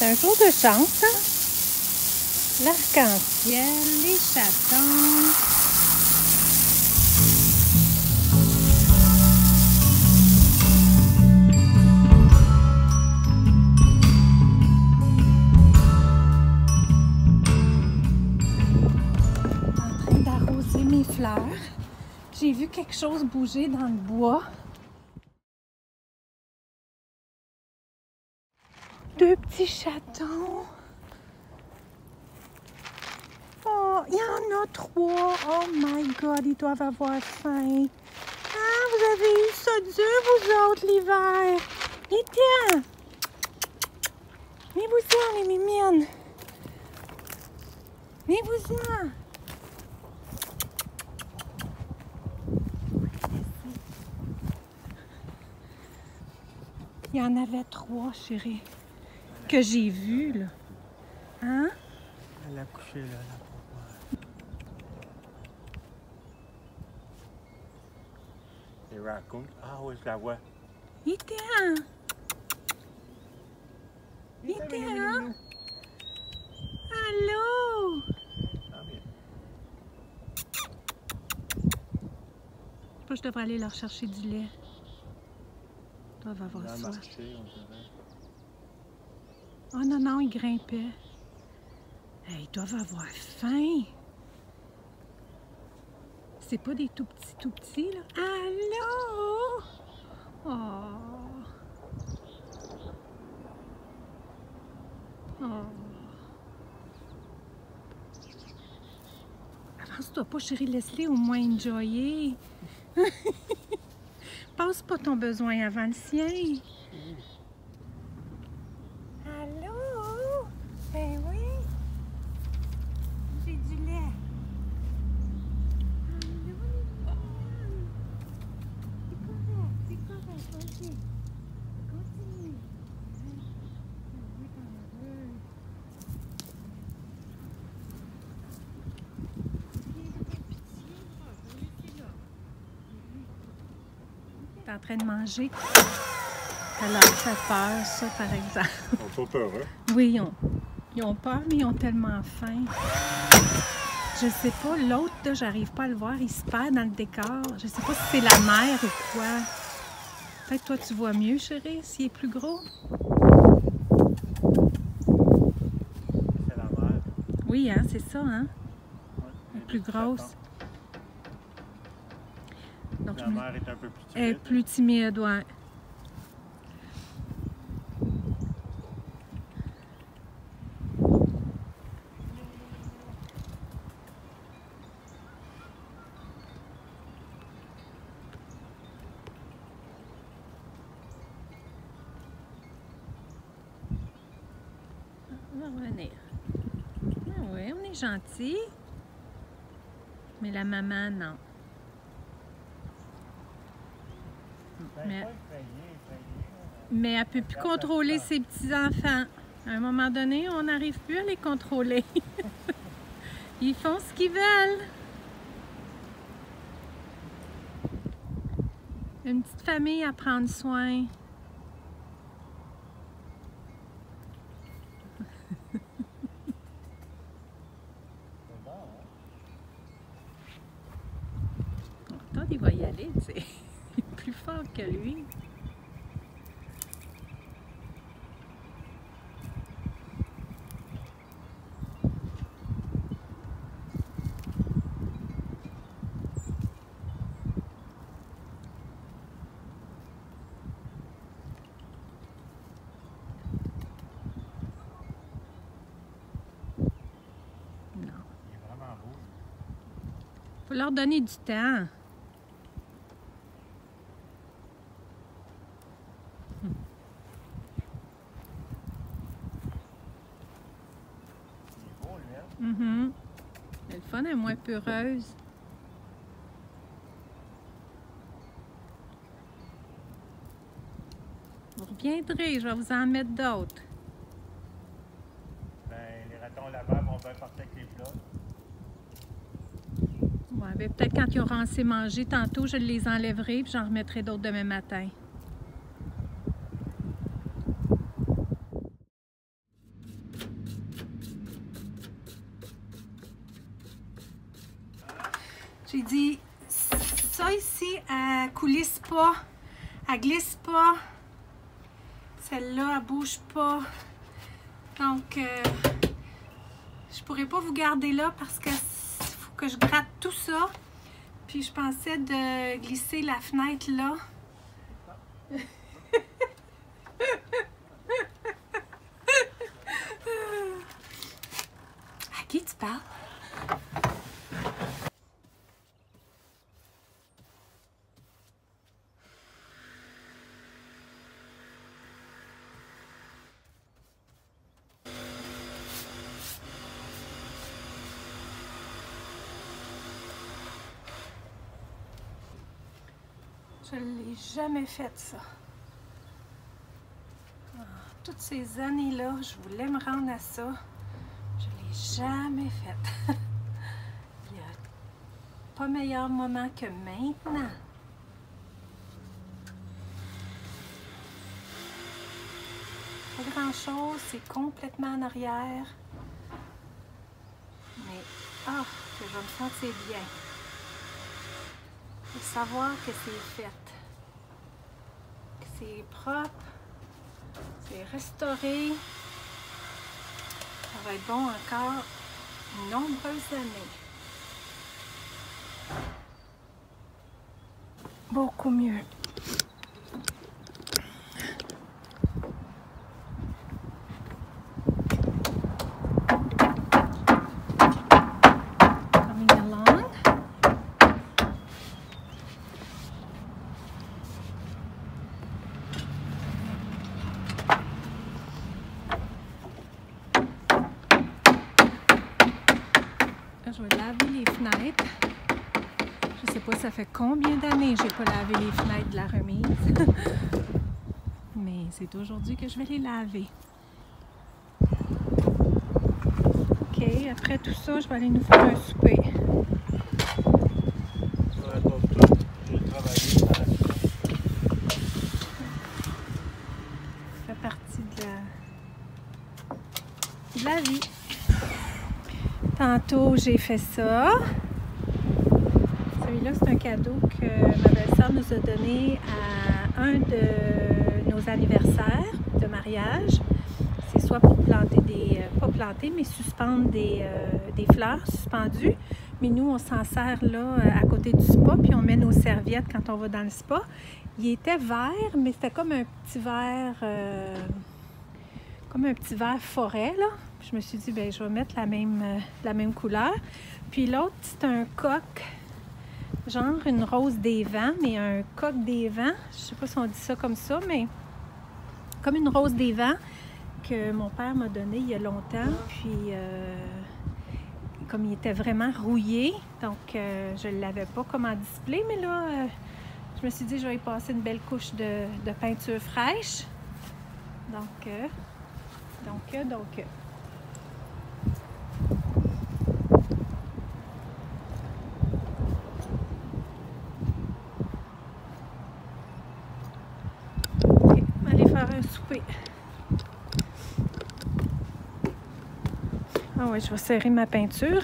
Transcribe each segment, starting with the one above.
un jour de chance, hein? L'arc-en-ciel, les chatons. En train d'arroser mes fleurs. J'ai vu quelque chose bouger dans le bois. Deux petits chatons. Oh, il y en a trois. Oh my God, ils doivent avoir faim. Ah, vous avez eu ça dur, vous autres, l'hiver. Viens, venez-vous-en, les mimiennes. Venez-vous-en. Il y en avait trois, chérie, que j'ai vu, là. Hein? Elle a couché, là, la pauvre. Les raccoons. Ah oui, je la vois. Viens. Viens. Allô? Ah bien. Je pense que je devrais aller leur chercher du lait. Ils doivent avoir Dans le soif. marché, on dirait. Oh non, non, ils grimpaient. Hey, ils doivent avoir faim. C'est pas des tout petits, là. Allô? Oh. Oh. Avance-toi pas, chérie, laisse-les au moins enjoyer. Passe pas ton besoin avant le sien. Allô? Ben oui. J'ai du lait. Allô? C'est correct, vas-y. Continue. T'es en train de manger. Ça leur fait peur, ça, par exemple. Ils n'ont pas peur, hein? Oui, ils ont peur, mais ils ont tellement faim. Je sais pas, l'autre, là, j'arrive pas à le voir. Il se perd dans le décor. Je sais pas si c'est la mer ou quoi. Peut-être toi, tu vois mieux, chérie, s'il est plus gros. C'est la mère. Oui, hein, c'est ça, hein? Ouais, Elle est plus grosse. Donc, La mère est un peu plus elle est timide. plus timide, ouais. On va revenir. Ah oui, on est gentil. Mais la maman, non. Mais elle ne peut plus contrôler ses petits-enfants. À un moment donné, on n'arrive plus à les contrôler. Ils font ce qu'ils veulent. Une petite famille à prendre soin. Toi, il va y aller, tu sais. Il est plus fort que lui. Non. Il est vraiment beau. Faut leur donner du temps. Il est beau, lui, hein? Mm-hmm. Le fun est moins peureuse. Vous reviendrez, je vais vous en mettre d'autres. Ben, les ratons là-bas vont bien partir avec les plats. Ouais, ben peut-être quand ils auront assez mangé, tantôt je les enlèverai et j'en remettrai d'autres demain matin. J'ai dit, ça ici, elle coulisse pas, elle glisse pas. Celle-là, elle bouge pas. Donc, je pourrais pas vous garder là parce que faut que je gratte tout ça. Puis je pensais de glisser la fenêtre là. À qui tu parles? Je ne l'ai jamais fait, ça. Toutes ces années-là, je voulais me rendre à ça. Je ne l'ai jamais fait. Il n'y a pas meilleur moment que maintenant. Pas grand-chose, c'est complètement en arrière. Mais, que je vais me sentir bien. Et savoir que c'est fait, que c'est propre, c'est restauré. Ça va être bon encore de nombreuses années. Beaucoup mieux. Je vais laver les fenêtres. Je sais pas ça fait combien d'années que j'ai pas lavé les fenêtres de la remise. Mais c'est aujourd'hui que je vais les laver. OK, après tout ça, je vais aller nous faire un souper. J'ai travaillé par la suite. Ça fait partie de la vie. Tantôt, j'ai fait ça. Celui-là, c'est un cadeau que ma belle-sœur nous a donné à un de nos anniversaires de mariage. C'est soit pour planter pas planter, mais suspendre des fleurs suspendues. Mais nous, on s'en sert là à côté du spa, puis on met nos serviettes quand on va dans le spa. Il était vert, mais c'était comme un petit vert... forêt, là. Je me suis dit, ben je vais mettre la même couleur. Puis l'autre, c'est un coq, genre une rose des vents, mais un coq des vents. Je sais pas si on dit ça comme ça, mais comme une rose des vents que mon père m'a donné il y a longtemps. Puis, comme il était vraiment rouillé, donc je ne l'avais pas comme en display, mais là, je me suis dit, je vais y passer une belle couche de peinture fraîche. Donc... OK, aller faire un souper. Ah ouais, je vais serrer ma peinture.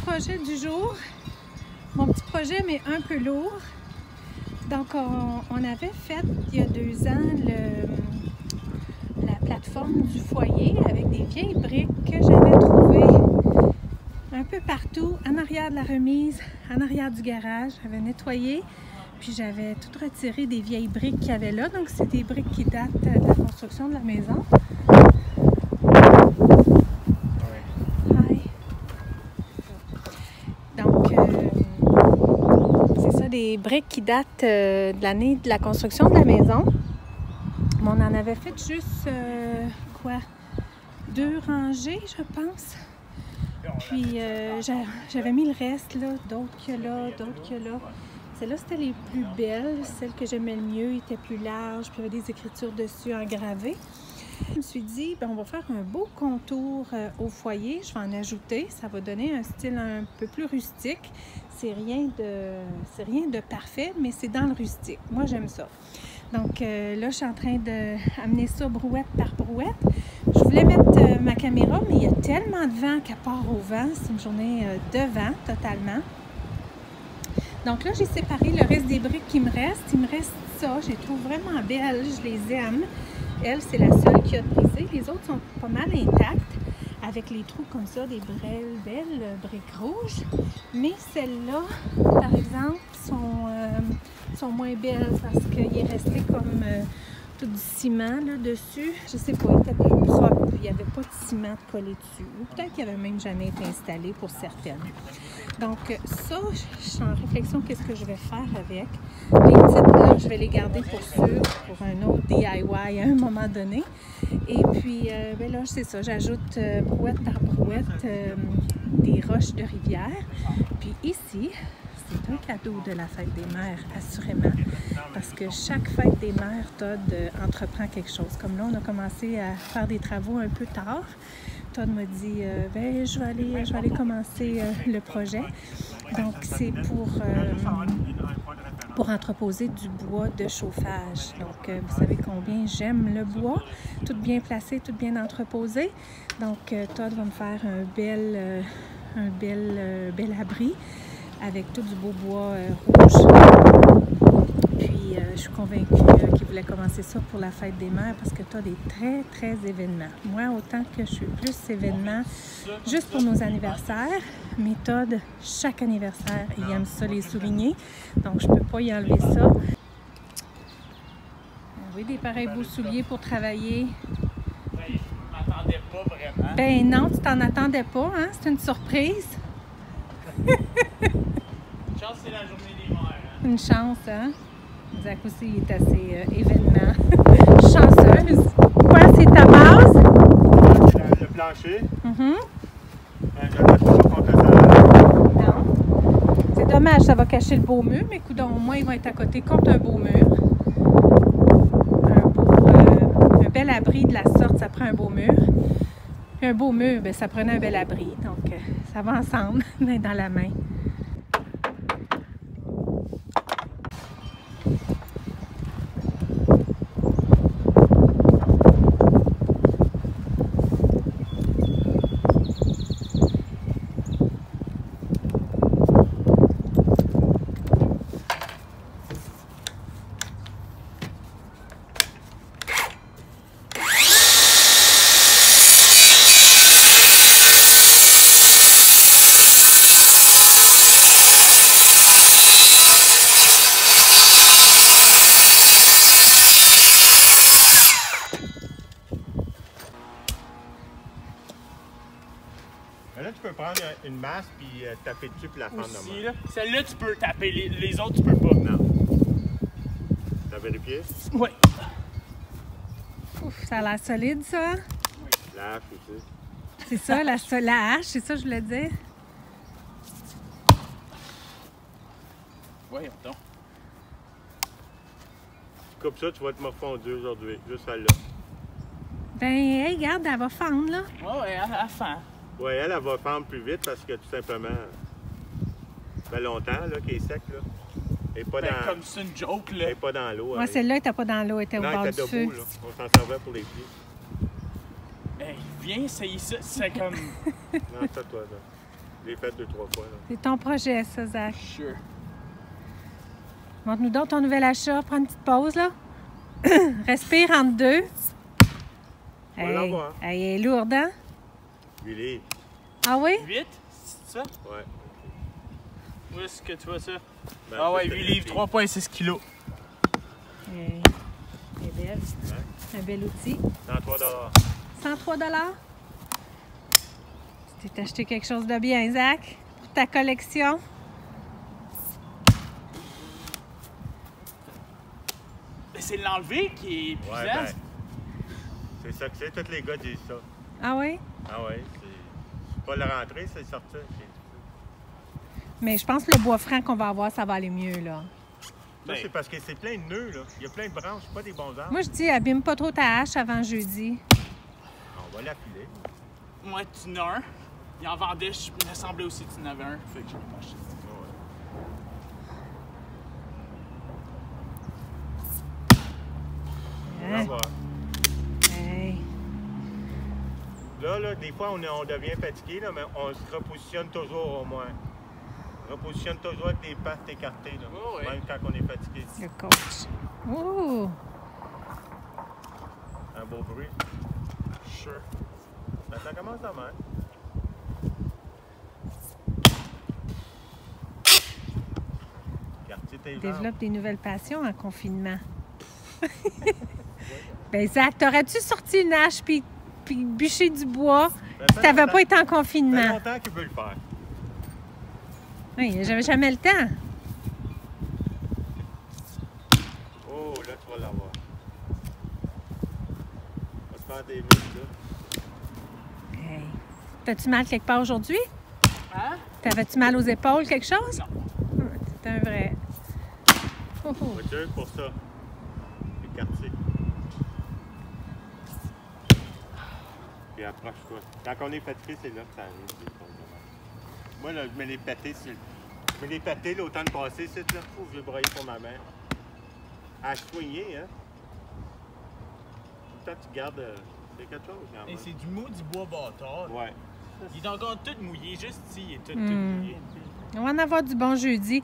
Projet du jour, mon petit projet mais un peu lourd. Donc on avait fait il y a 2 ans la plateforme du foyer avec des vieilles briques que j'avais trouvées un peu partout, en arrière de la remise, en arrière du garage. J'avais nettoyé, puis j'avais tout retiré des vieilles briques qu'il y avait là. Donc c'est des briques qui datent de la construction de la maison. Des briques qui datent de l'année de la construction de la maison. Mais on en avait fait juste, 2 rangées, je pense. Puis j'avais mis le reste, là, d'autres que là, d'autres que là. Celles-là, c'était les plus belles. Celles que j'aimais le mieux étaient plus larges, puis il y avait des écritures dessus engravées. Je me suis dit, ben, on va faire un beau contour au foyer. Je vais en ajouter. Ça va donner un style un peu plus rustique. C'est rien de parfait, mais c'est dans le rustique. Moi, j'aime ça. Donc là, je suis en train d'amener ça brouette par brouette. Je voulais mettre ma caméra, mais il y a tellement de vent qu'à part au vent, c'est une journée de vent totalement. Donc là, j'ai séparé le reste des briques qui me restent. Il me reste ça. Je les trouve vraiment belles. Je les aime. Elle, c'est la seule qui a brisé. Les autres sont pas mal intactes, avec les trous comme ça, des belles briques rouges. Mais celles-là, par exemple, sont moins belles parce qu'il est resté comme tout du ciment là dessus. Je sais pas, il était plus propre. Il n'y avait pas de ciment collé dessus. Ou peut-être qu'il n'avait même jamais été installé pour certaines. Donc ça, je suis en réflexion, qu'est-ce que je vais faire avec. Les petites, là, je vais les garder pour sûr, pour un autre DIY à un moment donné. Et puis, ben là, c'est ça, j'ajoute brouette par brouette des roches de rivière. Puis ici, c'est un cadeau de la fête des mères, assurément, parce que chaque fête des mères, Todd entreprend quelque chose. Comme là, on a commencé à faire des travaux un peu tard. Todd m'a dit, ben, je vais aller commencer le projet. Donc, c'est pour entreposer du bois de chauffage. Donc, vous savez combien j'aime le bois, tout bien placé, tout bien entreposé. Donc, Todd va me faire un bel abri avec tout du beau bois rouge. Puis, je suis convaincue qu'il voulait commencer ça pour la fête des mères parce que tu as des très événements. Moi, autant que je suis plus événements juste pour nos anniversaires, mais Todd, chaque anniversaire, il aime ça les souligner. Donc, je ne peux pas y enlever ça. Oui, des pareils beaux souliers pour travailler. Je m'attendais pas vraiment. Ben non, tu t'en attendais pas, hein? C'est une surprise. Une chance, c'est la journée des mères. Hein? Une chance, hein? Zach aussi, il est assez événement. Chanceuse. Quoi, c'est ta base? Le plancher. Mm-hmm. Je le mets pas contre le salon. Non. C'est dommage, ça va cacher le beau mur, mais écoute, au moins, il va être à côté contre un beau mur. Un bel abri de la sorte, ça prend un beau mur. Puis un beau mur, bien, ça prenait un bel abri. Donc, ça va ensemble, main dans la main. Là, tu peux prendre une masse puis taper dessus puis la fendre de Aussi, même. là. Celle-là, tu peux taper. Les autres, tu peux pas. Non. T'as vérifié? Oui. Ouf, ça a l'air solide, ça. La hache aussi. C'est ça, la hache, c'est ça que je voulais dire. Voyons donc. Tu coupes ça, tu vas être morfondu aujourd'hui. Juste celle-là. Ben, hey, regarde, elle va fendre, là. Ouais, à fin. Oui, elle va fendre plus vite parce que tout simplement, ça fait longtemps qu'elle est sec. Là. Elle n'est pas, Ben, comme c'est une joke, là. dans l'eau. Moi, celle-là, elle n'était pas dans l'eau, elle était au Non, bord elle du était feu. debout. Là. On s'en servait pour les pieds. Hey, viens essayer ça. C'est comme. Non, ça, toi. Là. Je l'ai fait 2-3 fois. Là. C'est ton projet, ça, Zach. Sure. Montre-nous donc ton nouvel achat. Prends une petite pause, là. Respire entre deux. On va l'avoir. Elle est lourde, hein? 8 livres. Ah oui? 8, c'est ça? Ouais. Où est-ce que tu vois ça? Ben, Ah ouais, ça, 8 livres, 3,6 kilos. Elle est belle. Un bel outil. 103 103 $. Tu t'es acheté quelque chose de bien, Zach, pour ta collection. Ben, c'est l'enlever qui est épuisant. Ouais, ben, c'est ça que c'est. Tous les gars disent ça. Ah oui? Ah ouais, Pas le rentrer, c'est le sortir. Mais je pense que le bois franc qu'on va avoir, ça va aller mieux, là. Ça, c'est parce que c'est plein de nœuds, là. Il y a plein de branches, pas des bons arbres. Moi, je dis, abîme pas trop ta hache avant jeudi. On va l'affiler. Moi, tu n'as un. Il en vendait, il me semblait aussi que tu en avais un. Fait que je l'ai pas acheté. On va voir. Hey. Là, des fois, on devient fatigué, là, mais on se repositionne toujours au moins. On repositionne toujours avec les pattes écartées, là, Oh, oui. même quand on est fatigué. Le coach. Oh! Un beau bruit. Sure. Ben, ça commence à mal. Quartier tes jambes. Développe des nouvelles passions en confinement. Ben, Zach, t'aurais-tu sorti une hache puis bûché du bois si t'avais pas été en Ça fait confinement? longtemps qu'il veut le faire. Oui, j'avais jamais le temps. Oh, là, tu vas l'avoir. On va te faire des muscles, là. Hey. T'as-tu mal quelque part aujourd'hui? Hein? T'avais-tu mal aux épaules, quelque chose? Non. C'est un vrai. Oh, oh. Voiture pour ça. Les quartiers. Puis approche-toi. Quand on est fatigué, c'est là que ça arrive. C'est pas vraiment. Moi, là, je mets les pâtés sur... Je mets les pâtés l'automne passé, c'est là. Oh, je vais broyer pour ma mère. À soigner, hein? Tout le temps, tu gardes... c'est quelque chose, quand même. Et c'est du maudit bois bâtard. Ouais. Il est encore tout mouillé, juste ici, il est tout mouillé. On va en avoir du bon jeudi.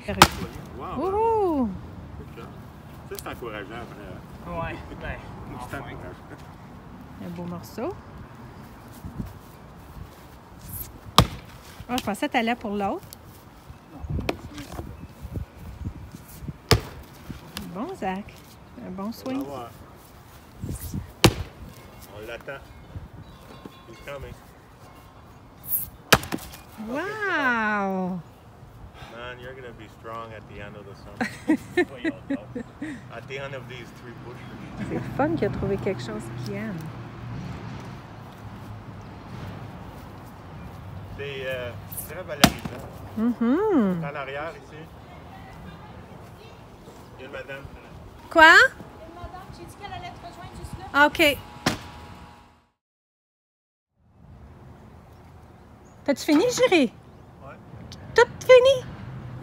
Wow! Oh! Ça, c'est encourageant, après. Ouais, ben, C'est enfin. encourageant. Un beau morceau. Oh, je pensais que t'allais pour l'autre. Bon, Zach. Un bon On va swing. voir. On l'attend. He's coming. Wow! Man, you're gonna be strong at the end of the summer. Voyons donc. At the end of these 3 bushes. C'est le fun qu'il a trouvé quelque chose qu'il aime. C'est très valorisant. Mhm. En arrière, ici. Il y a une madame. Quoi? Madame, j'ai dit qu'elle allait te rejoindre juste là. Ah, OK. T'as-tu fini, Jury? Ouais. Tout fini?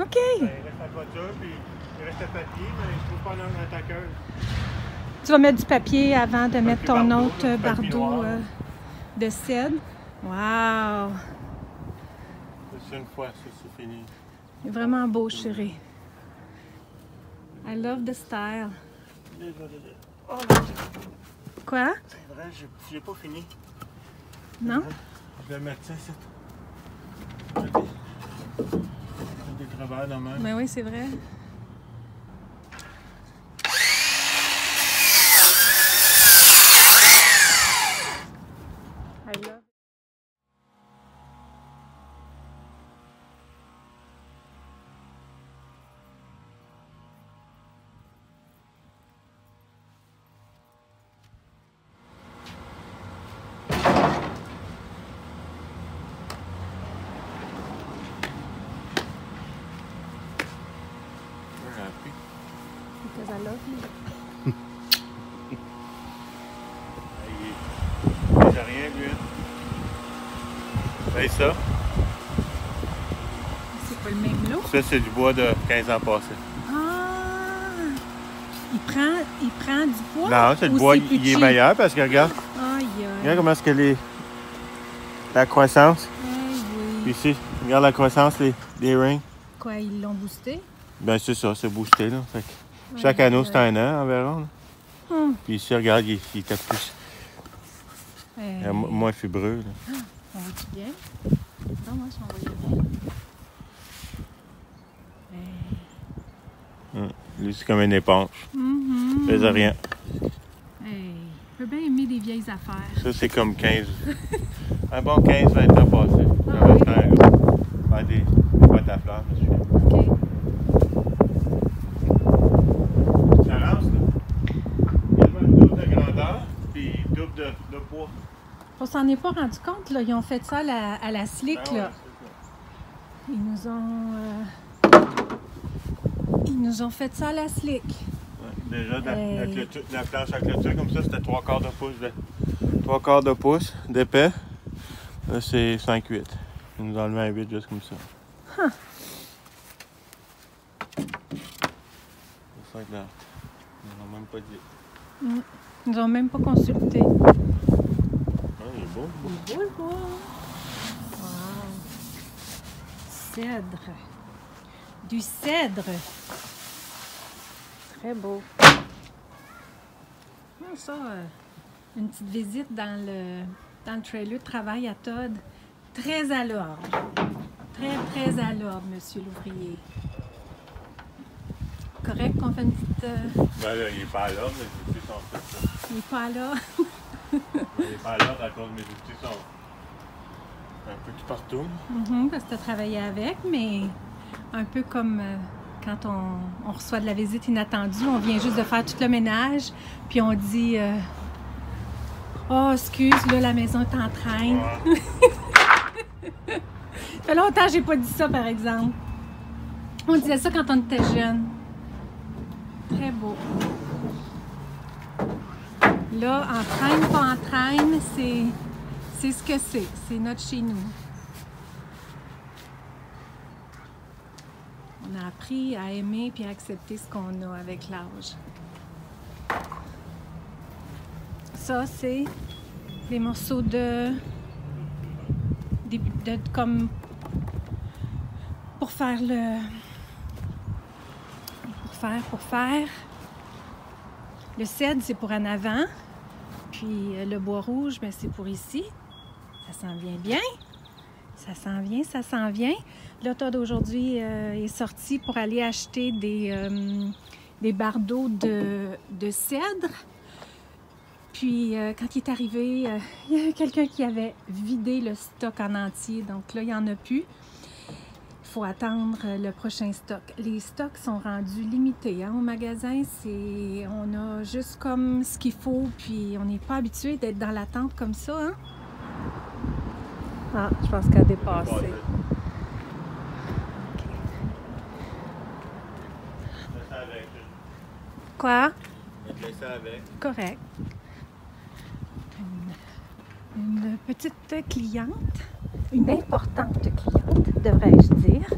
OK. Ben, il reste la voiture, puis il reste le papier, mais je trouve pas un attaqueur. Tu vas mettre du papier avant de mettre ton bardeau, autre là, du papier bardeau noir. de cèdre. Wow! C'est une fois, ça, c'est fini. Il est vraiment beau, chérie. I love the style. Oh, Quoi? c'est vrai, j'ai pas fini. Non? Je vais mettre ça, c'est des travails dans même. Ben oui, c'est vrai. I love. We're happy. Because I love you. J'ai rien vu. C'est ça. C'est pas le même lot. Ça, c'est du bois de 15 ans passés. Ah! Il prend du poids? Non, c'est le ou bois, c'est plus il est cheap? meilleur parce que regarde, Aïe, regarde comment est-ce que la croissance. aïe, oui. Puis ici, regarde la croissance des rings. Quoi, ils l'ont boosté? Ben c'est ça, c'est boosté là. Fait que Ouais, chaque anneau, ouais. c'est un an environ. Là. Hum. Puis ici, regarde, il était plus moins fibreux. Là. On va-tu bien? Non, moi, je m'envoyais bien. Lui, c'est comme une éponge. Mhm. Il faisait rien. Hey, je peux bien aimer des vieilles affaires. Ça, c'est comme 15. Un bon 15-20 ans passé. Ah J'avais oui? fait un lot. Faire des boîtes à fleurs, monsieur. OK. Ça rase, là. Il y a le double de grandeur, puis double de poids. On s'en est pas rendu compte, là. Ils ont fait ça à la slick, Ben ouais, là. c'est Ils nous ont fait ça à la slick. ça. Ouais, déjà, la planche à clôture, comme ça, c'était 3/4 de pouce. 3/4 de pouce d'épais. Là, c'est 5/8. Ils nous ont enlevé un 8 juste comme ça. Huh. C'est ça que là. Ils n'ont même pas dit. Ils nous ont même pas consulté. Ah, il est beau. Il est beau, le bois. Wow. Cèdre. Du cèdre. Très beau. Ah, ça, une petite visite dans le trailer de travail à Todd. Très à l'ordre. Très, très à l'ordre, monsieur l'ouvrier. Correct qu'on fait une petite... Ben là, il est pas à l'ordre, mes outils sont faits ça. Il n'est pas là. Il est pas à l'ordre à cause de mes outils sont un peu tout partout. Parce que tu as travaillé avec, mais un peu comme quand on reçoit de la visite inattendue, on vient juste de faire tout le ménage, puis on dit oh, excuse, là, la maison est en train. Ouais. Ça fait longtemps que j'ai pas dit ça, par exemple. On disait ça quand on était jeune. Très beau. Là, entraîne, pas entraîne, c'est ce que c'est. C'est notre chez nous. On a appris à aimer puis à accepter ce qu'on a avec l'âge. Ça, c'est des morceaux comme pour faire le cèdre, c'est pour en avant, puis le bois rouge, ben, c'est pour ici. Ça s'en vient bien. Ça s'en vient, ça s'en vient. Là, Todd aujourd'hui est sorti pour aller acheter des bardeaux de cèdre. Puis, quand il est arrivé, il y avait quelqu'un qui avait vidé le stock en entier. Donc là, il n'y en a plus. Il faut attendre le prochain stock. Les stocks sont rendus limités. Hein, au magasin, on a juste comme ce qu'il faut. Puis, on n'est pas habitué d'être dans l'attente comme ça. Hein? Ah, je pense qu'elle a dépassé. Okay. Quoi? Je laisse ça avec. Correct. Une petite cliente, une importante cliente, devrais-je dire.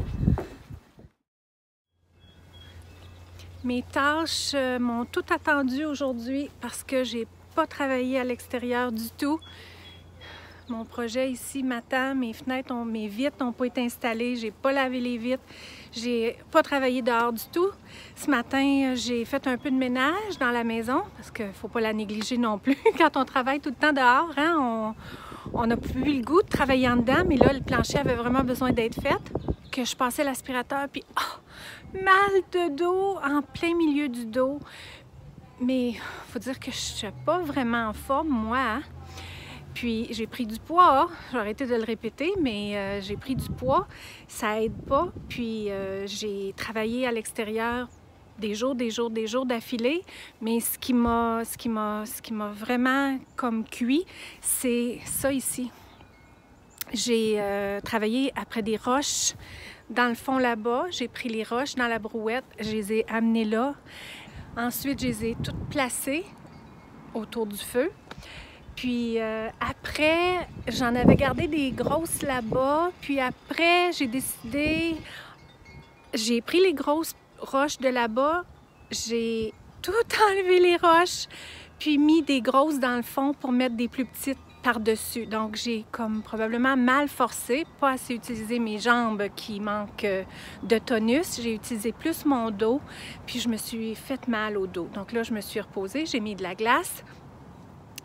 Mes tâches m'ont tout attendu aujourd'hui parce que j'ai pas travaillé à l'extérieur du tout. Mon projet ici m'attend, mes fenêtres, mes vitres n'ont pas été installées, j'ai pas lavé les vitres, j'ai pas travaillé dehors du tout. Ce matin, j'ai fait un peu de ménage dans la maison, parce qu'il ne faut pas la négliger non plus. Quand on travaille tout le temps dehors, hein, on n'a plus eu le goût de travailler en dedans, mais là, le plancher avait vraiment besoin d'être fait. Que je passais l'aspirateur, puis mal de dos, en plein milieu du dos. Mais il faut dire que je ne suis pas vraiment en forme, moi, hein? Puis j'ai pris du poids, j'ai arrêté de le répéter, mais j'ai pris du poids, ça aide pas. Puis j'ai travaillé à l'extérieur des jours d'affilée, mais ce qui m'a vraiment comme cuit, c'est ça ici. J'ai travaillé après des roches dans le fond là-bas, j'ai pris les roches dans la brouette, je les ai amenées là. Ensuite, je les ai toutes placées autour du feu. Puis après, j'en avais gardé des grosses là-bas. Puis après, j'ai pris les grosses roches de là-bas, j'ai tout enlevé les roches, puis mis des grosses dans le fond pour mettre des plus petites par-dessus. Donc, j'ai comme probablement mal forcé, pas assez utilisé mes jambes qui manquent de tonus. J'ai utilisé plus mon dos, puis je me suis fait mal au dos. Donc là, je me suis reposée, j'ai mis de la glace.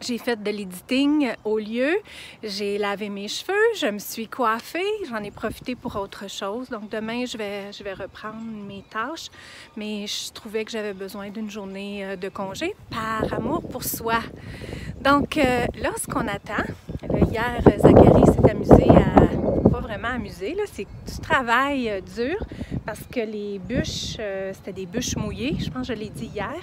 J'ai fait de l'editing au lieu, j'ai lavé mes cheveux, je me suis coiffée, j'en ai profité pour autre chose. Donc demain, je vais reprendre mes tâches, mais je trouvais que j'avais besoin d'une journée de congé par amour pour soi. Donc là, ce qu'on attend, là, hier, Zachary s'est amusé pas vraiment amusé, là, c'est du travail dur parce que les bûches, c'était des bûches mouillées, je pense que je l'ai dit hier.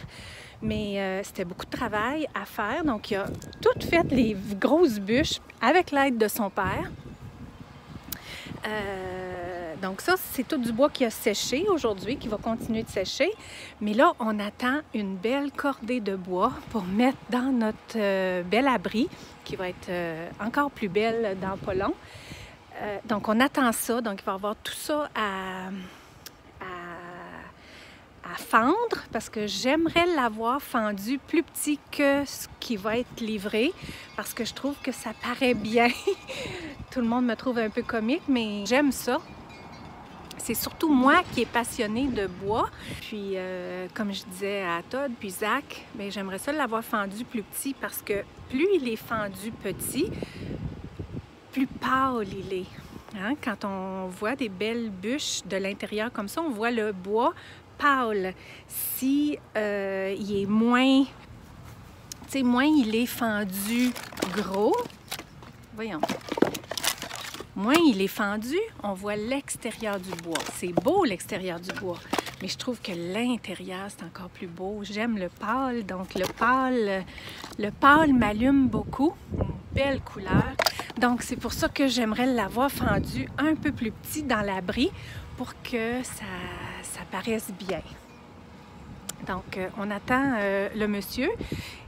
Mais c'était beaucoup de travail à faire. Donc, il a tout fait les grosses bûches avec l'aide de son père. Donc ça, c'est tout du bois qui a séché aujourd'hui, qui va continuer de sécher. Mais là, on attend une belle cordée de bois pour mettre dans notre bel abri, qui va être encore plus belle dans pas long. Donc on attend ça. Donc il va y avoir tout ça à fendre, parce que j'aimerais l'avoir fendu plus petit que ce qui va être livré, parce que je trouve que ça paraît bien. Tout le monde me trouve un peu comique, mais j'aime ça. C'est surtout moi qui est passionnée de bois. Puis, comme je disais à Todd puis Zach, bien, j'aimerais ça l'avoir fendu plus petit, parce que plus il est fendu petit, plus pâle il est. Hein? Quand on voit des belles bûches de l'intérieur comme ça, on voit le bois pâle. Si il est moins, tu sais, moins il est fendu gros, voyons, moins il est fendu, on voit l'extérieur du bois. C'est beau l'extérieur du bois, mais je trouve que l'intérieur c'est encore plus beau. J'aime le pâle, donc le pâle m'allume beaucoup, une belle couleur. Donc c'est pour ça que j'aimerais l'avoir fendu un peu plus petit dans l'abri pour que ça paraisse bien. Donc, on attend le monsieur.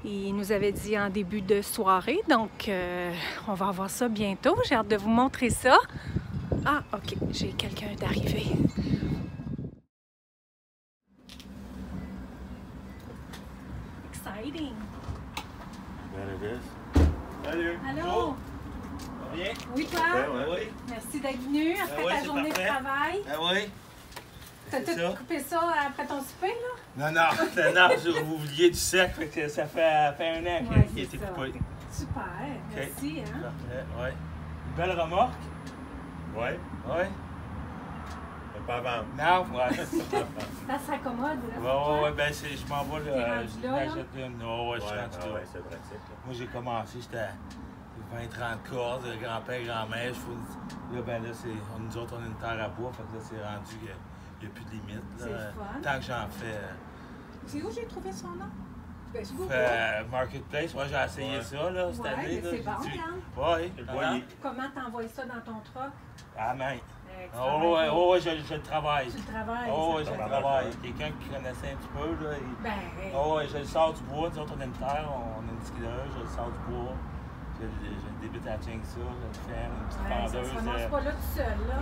Il nous avait dit en début de soirée. Donc, on va avoir ça bientôt. J'ai hâte de vous montrer ça. Ah, OK. J'ai quelqu'un d'arrivé. Exciting. There it is. Salut. Allô? Bien? Oui, toi? Oui. Merci d'être venu après ta journée de travail. Oui. T'as tout coupé ça après ton souper, là? Non, vous vouliez du sec, fait que ça fait un an qu'il a été coupé. Super, merci. Hein? Parfait, oui. Une belle remorque? Oui. Oui. Pas vendre. Non, ouais. Ça s'accommode, là? Oui, ben je m'en vais, je l'achète une. Oui, je suis rendu là. Oui, c'est pratique. Moi, j'ai commencé, j'étais à 20-30 cordes, grand-père, grand-mère. Là, ben là, nous autres, on a une terre à bois, fait que là, c'est rendu qu'il n'y a plus de limite. C'est fun. Tant que j'en fais. C'est où j'ai trouvé son nom? Marketplace, ouais, j'ai essayé ça, là, cette année. Mais c'est bon, hein? Oui. Comment t'envoies ça dans ton truck? Ah, main. Oh, je le travaille. Tu le travailles? Oh, je le travaille. Quelqu'un qui connaissait un petit peu, là. Oh, je le sors du bois. Nous autres, on a une terre, on a une skileuse, je le sors du bois. Je débute à Ching ça, je le fais, une petite pendeuse. Ça ne marche pas là tout seul, là.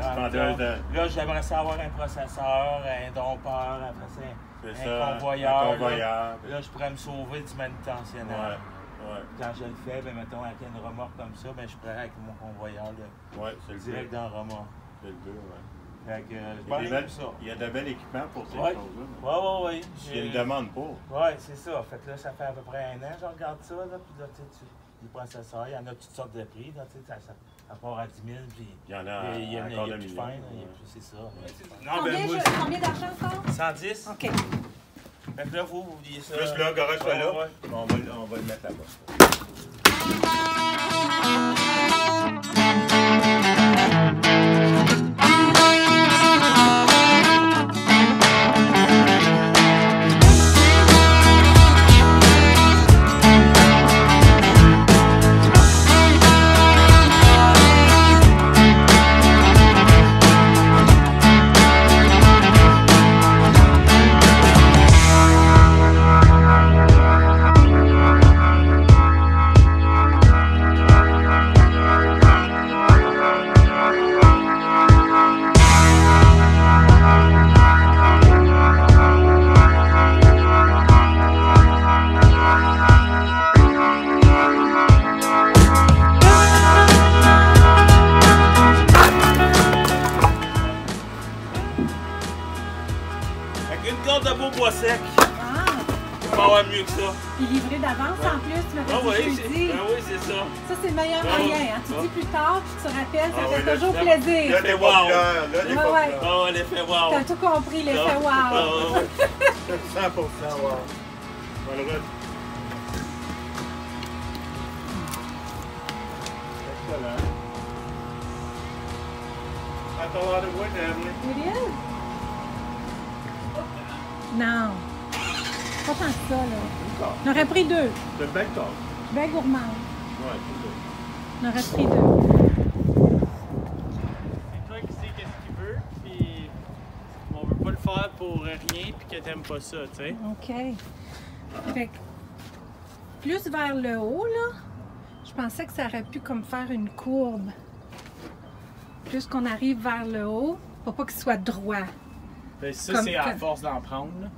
Là, j'aimerais savoir un processeur, un dompeur, après ça, un convoyeur. Là, je pourrais me sauver du manutentionnaire. Quand je le fais, ben, mettons, avec une remorque comme ça, ben, je pourrais avec mon convoyeur direct dans le remorque. C'est le but, oui. Fait que, il y a de bel équipement pour ces choses-là. Oui. Il y a une demande pour. Oui, c'est ça. Fait que là, ça fait à peu près 1 an, je regarde ça, là, puis là, les processeurs, il y en a toutes sortes de prix, là, ça part à 10 000, puis il y en a il y a encore plus fin, c'est ça. Combien d'argent encore? 110. OK. Fait que là, vous oubliez ça. Juste là, garage pas là. On va le mettre là-bas. Sec. On va avoir mieux que ça. Puis livré d'avance en plus, tu m'avais dit jeudi. Oui, c'est ça. Ça, c'est le meilleur moyen. Hein? Tu dis plus tard, puis tu te rappelles, ça fait toujours là, plaisir. Là, l'effet wow. Oh, l'effet wow. T'as tout compris, l'effet wow. 100% wow. Malheureux. Excellent. That's a lot of wood, Emily. It is. Non. Pas tant que ça, là. On aurait pris 2. C'est une belle corde. Bien gourmand. Ouais, c'est ça. On aurait pris 2. C'est toi qui sais qu'est-ce qu'il veut, puis on veut pas le faire pour rien, puis que t'aimes pas ça, tu sais. OK. Fait que plus vers le haut, là, je pensais que ça aurait pu comme faire une courbe. Plus qu'on arrive vers le haut, faut pas qu'il soit droit. Ben, ça, Comme c'est à que- force d'en prendre, là.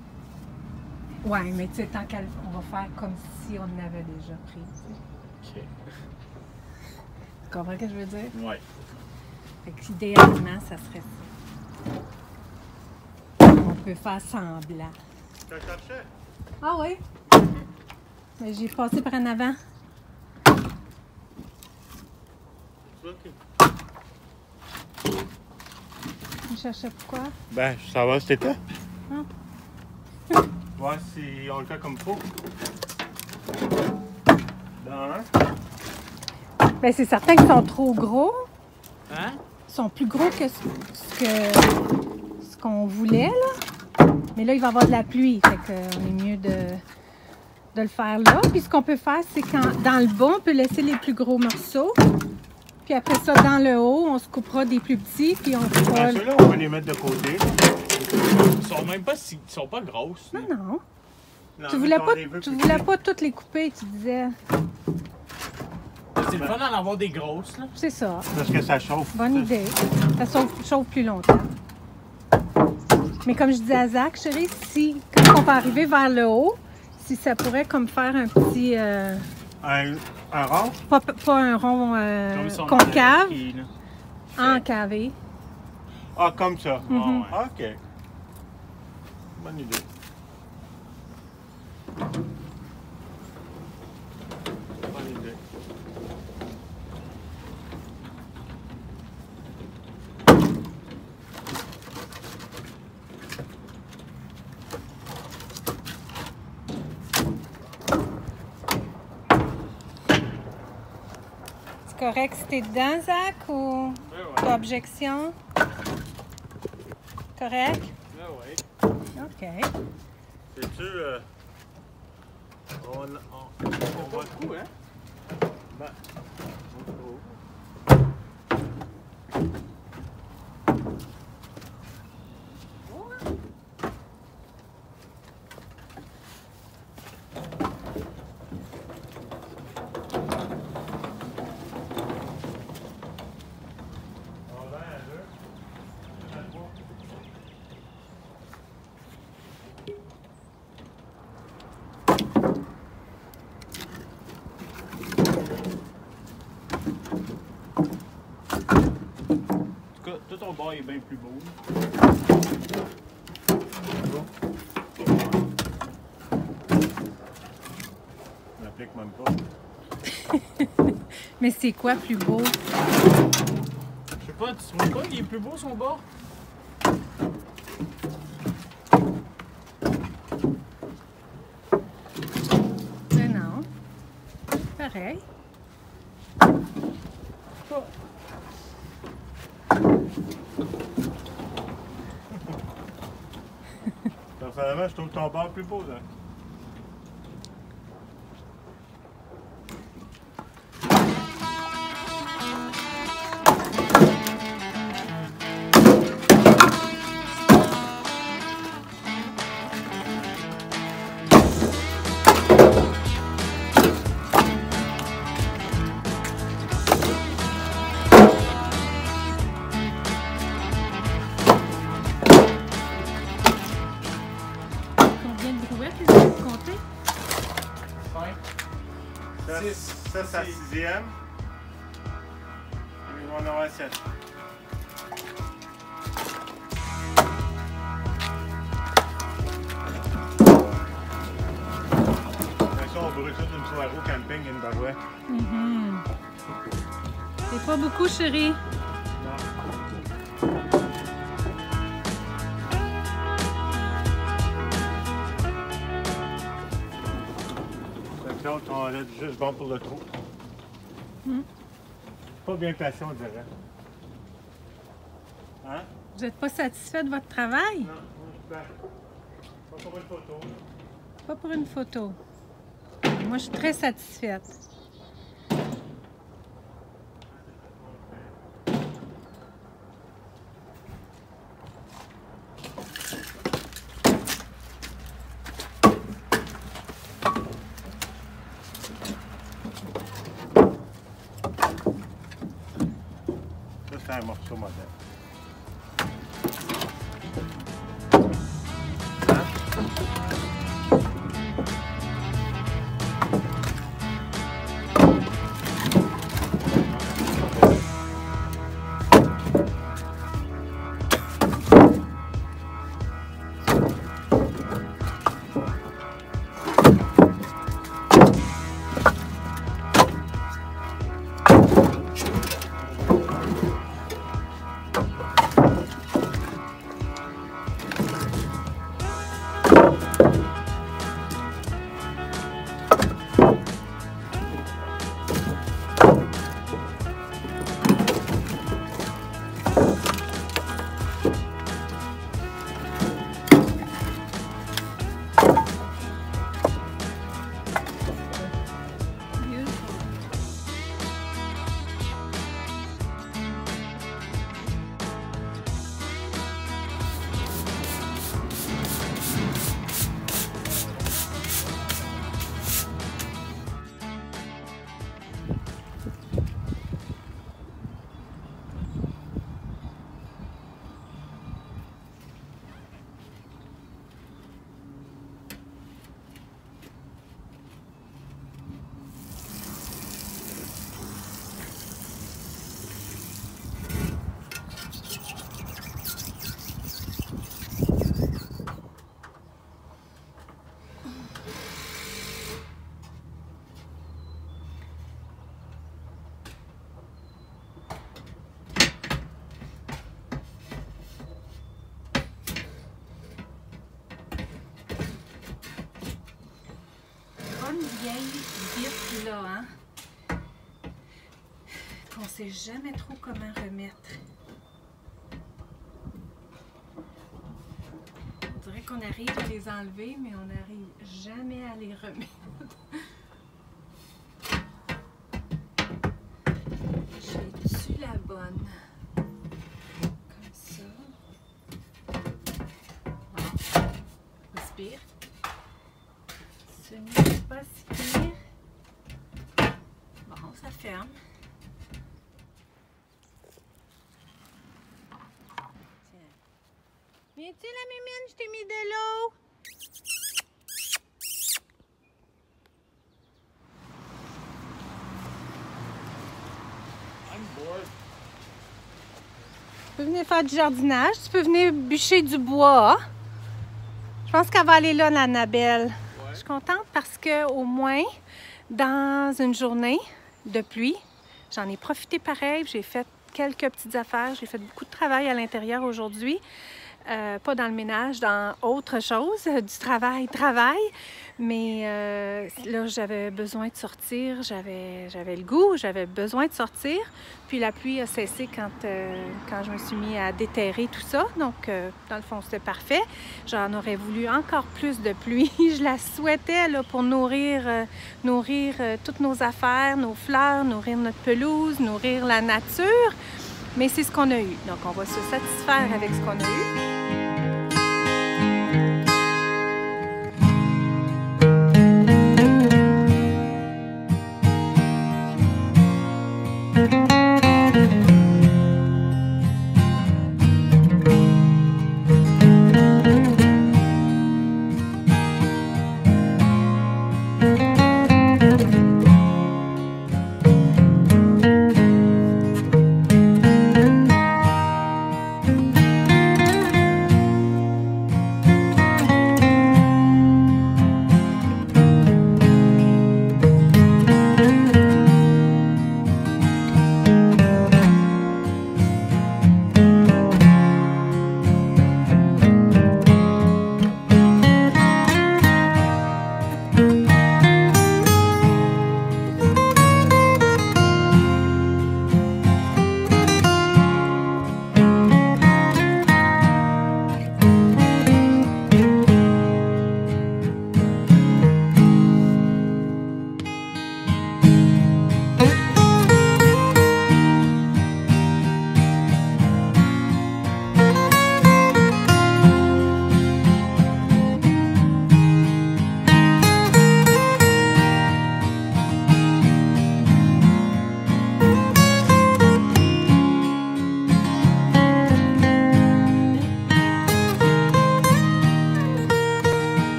Ouais, mais tu sais, tant qu'on va faire comme si on l'avait déjà pris, tu sais. OK. Tu comprends ce que je veux dire? Ouais. Fait qu'idéalement, ça serait ça. On peut faire semblant. Tu as cherché? Ah oui? Mais j'ai passé par en avant. C'est ça qui... Je cherchais pourquoi? Ben, je savais c'était. Ah. Voir si on le fait comme il faut. Dans un. Ben, c'est certain qu'ils sont trop gros. Hein? Ils sont plus gros que ce qu'on voulait, là. Mais là, il va y avoir de la pluie. Fait qu'on est mieux de le faire là. Puis ce qu'on peut faire, c'est quand dans le bas, on peut laisser les plus gros morceaux. Puis après ça, dans le haut, on se coupera des plus petits. Puis on fera... Ben, ceux-là, on va les mettre de côté. Ils sont même pas ils sont pas grosses. là. Non, non. Non, Tu mais voulais on pas, les veut tu plus voulais petits. pas toutes les couper, tu disais. C'est le fun d'en avoir des grosses, là. C'est ça. Parce que ça chauffe. Bonne idée. Ça chauffe plus longtemps. Mais comme je disais à Zach, chérie, si, quand on va arriver vers le haut, si ça pourrait comme faire un petit... Un rond? pas un rond Comme si on concave, avait pris, là. encavé. Ah, comme ça. Mhm. Ah, ouais. Ah, OK. Bonne idée. Bonne idée. C'est correct si t'es dedans, Zach, ou Ouais, t'as ouais. objection? Correct? Ouais, ouais. OK. C'est-tu... on On voit le coup, hein? Ben, En tout cas, tout ton bord est bien plus beau. on l'applique même pas. Mais c'est quoi plus beau? Je sais pas, tu trouves pas qu'il est plus beau son bord? Mais non. Pareil. Personnellement, je trouve ton bord plus beau, là. Combien de brouettes, les avez comptés? 5. Ça, Six. ça c'est la sixième. Il va en avoir 7. Ça, on brûle ça d'une soirée au camping, une barouette. Mhm. C'est pas beaucoup, chérie. L'autre, on laisse juste bon pour le trou. Hmm. Pas bien placé, on dirait. Hein? Vous n'êtes pas satisfait de votre travail? Non, moi, je suis pas pour une photo. Pas pour une photo. Moi, je suis très satisfaite. Ça, c'est un morceau modèle. Vieille vite là, hein? Qu'on sait jamais trop comment remettre. On dirait qu'on arrive à les enlever, mais on n'arrive jamais à les remettre. J'ai-tu la bonne? Comme ça. Bon. Respire. Ce n'est pas si pire. Bon, ça ferme. Tiens. Viens-tu la mimine? Je t'ai mis de l'eau. Tu peux venir faire du jardinage. Tu peux venir bûcher du bois. Je pense qu'elle va aller là, l'Annabelle. Je suis contente parce que au moins, dans une journée de pluie, j'en ai profité pareil. J'ai fait quelques petites affaires. J'ai fait beaucoup de travail à l'intérieur aujourd'hui. Pas dans le ménage, dans autre chose, du travail. Mais là, j'avais besoin de sortir. J'avais le goût, j'avais besoin de sortir. Puis la pluie a cessé quand je me suis mis à déterrer tout ça. Donc, dans le fond, c'était parfait. J'en aurais voulu encore plus de pluie. Je la souhaitais là, pour nourrir toutes nos affaires, nos fleurs, nourrir notre pelouse, nourrir la nature. Mais c'est ce qu'on a eu. Donc, on va se satisfaire avec ce qu'on a eu.